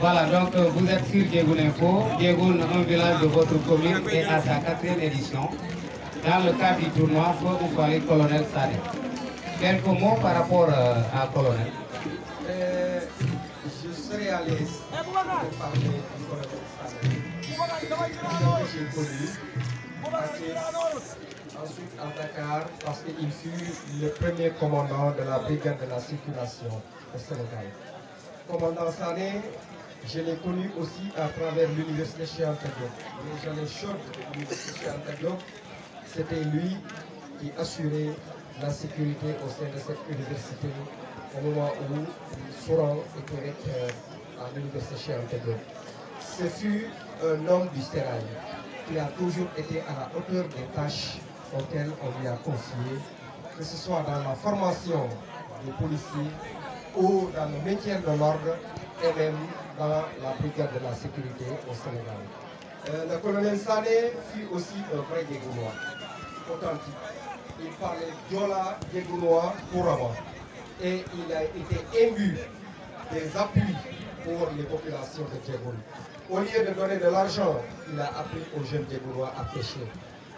Voilà, donc vous êtes sur Diegoune Info. Diegoune, un village de votre commune, est à sa 4e édition. Dans le cadre du tournoi, Feu ou Fallait Colonel Sané. Quelques mots par rapport à Colonel. Je serai à l'aise de parler du colonel Sané. J'ai connu à Thiès, ensuite à Dakar, parce qu'il fut le premier commandant de la brigade de la circulation au Sénégal. Commandant Sané, je l'ai connu aussi à travers l'université Cheikh Anta Diop. Les journées chaudes de l'université Cheikh Anta Diop, c'était lui qui assurait la sécurité au sein de cette université au moment où Souran était recteur à l'université Cheikh Anta Diop. Ce fut un homme du sérail qui a toujours été à la hauteur des tâches auxquelles on lui a confié, que ce soit dans la formation des policiers ou dans le maintien de l'ordre et même dans la brigade de la sécurité au Sénégal. Le colonel Sané fut aussi un vrai Diégounois, authentique. Il parlait Diola Diégounois couramment et il a été imbu des appuis pour les populations de Diegoune. Au lieu de donner de l'argent, il a appris aux jeunes Diégounois à pêcher.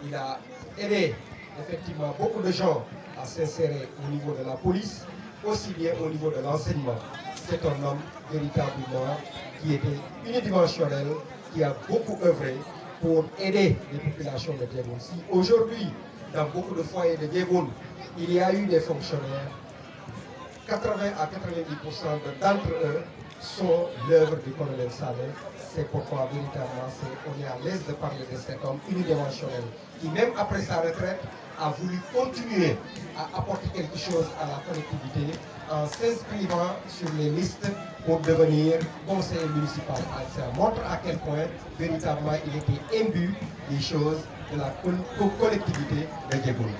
Il a aidé effectivement beaucoup de gens à s'insérer au niveau de la police, aussi bien au niveau de l'enseignement. C'est un homme véritablement qui était unidimensionnel, qui a beaucoup œuvré pour aider les populations de Diegoune. Si aujourd'hui, dans beaucoup de foyers de Diegoune, il y a eu des fonctionnaires, 80 à 90% d'entre eux sont l'œuvre du colonel Sané. C'est pourquoi véritablement on est à l'aise de parler de cet homme unidimensionnel qui, même après sa retraite, a voulu continuer à apporter quelque chose à la collectivité en s'inscrivant sur les listes pour devenir conseiller municipal. Ça montre à quel point véritablement il était imbu des choses de la collectivité de Diegoune.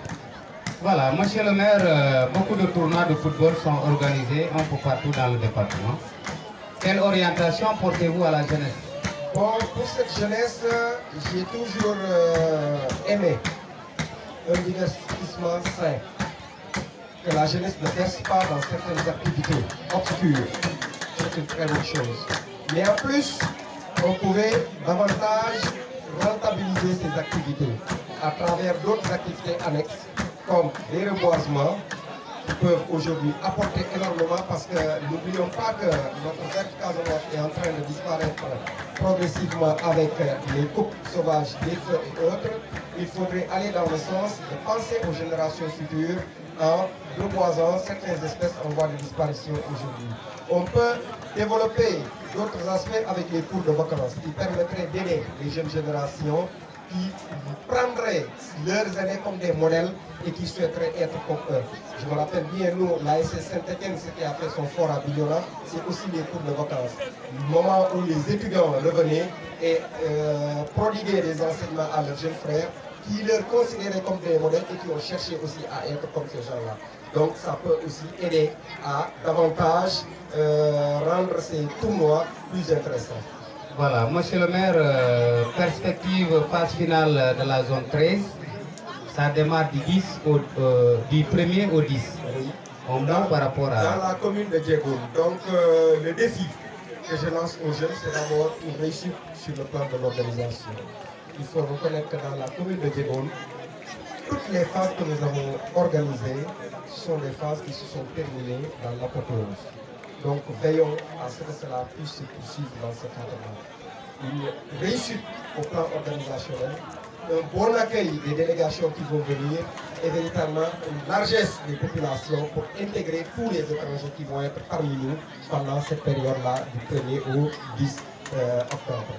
Voilà, monsieur le maire, beaucoup de tournois de football sont organisés un peu partout dans le département. Quelle orientation portez-vous à la jeunesse? Bon, pour cette jeunesse, j'ai toujours aimé un divertissement sain. Que la jeunesse ne verse pas dans certaines activités obscures. C'est une très bonne chose. Mais en plus, on pouvait davantage rentabiliser ces activités à travers d'autres activités annexes, comme les reboisements, qui peuvent aujourd'hui apporter énormément parce que n'oublions pas que notre verte Casamance est en train de disparaître progressivement avec les coupes sauvages des feux et autres. Il faudrait aller dans le sens de penser aux générations futures en reboisant certaines espèces en voie de disparition aujourd'hui. On peut développer d'autres aspects avec les cours de vacances qui permettraient d'aider les jeunes générations qui prendraient leurs aînés comme des modèles et qui souhaiteraient être comme eux. Je me rappelle bien, nous, l'ASC Saint-Étienne, ce qui a fait son fort à Bignona, c'est aussi les cours de vacances. Le moment où les étudiants revenaient et prodiguaient des enseignements à leurs jeunes frères, qui leur considéraient comme des modèles et qui ont cherché aussi à être comme ces gens-là. Donc ça peut aussi aider à davantage rendre ces tournois plus intéressants. Voilà, monsieur le maire, perspective phase finale de la zone 13, ça démarre du 1er au 10. Oui. Par rapport à... Dans la commune de Diegoune. Donc le défi que je lance aux jeunes, c'est d'abord une réussite sur le plan de l'organisation. Il faut reconnaître que dans la commune de Diegoune, toutes les phases que nous avons organisées sont des phases qui se sont terminées dans l'apothéose. Donc veillons à ce que cela puisse se poursuivre dans ce cadre-là. Une réussite au plan organisationnel, un bon accueil des délégations qui vont venir et véritablement une largesse des populations pour intégrer tous les étrangers qui vont être parmi nous pendant cette période-là du 1er au 10 octobre.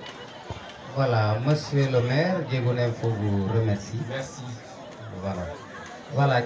Voilà, monsieur le maire, Diegoune Info vous remercie. Merci. Voilà. Voilà,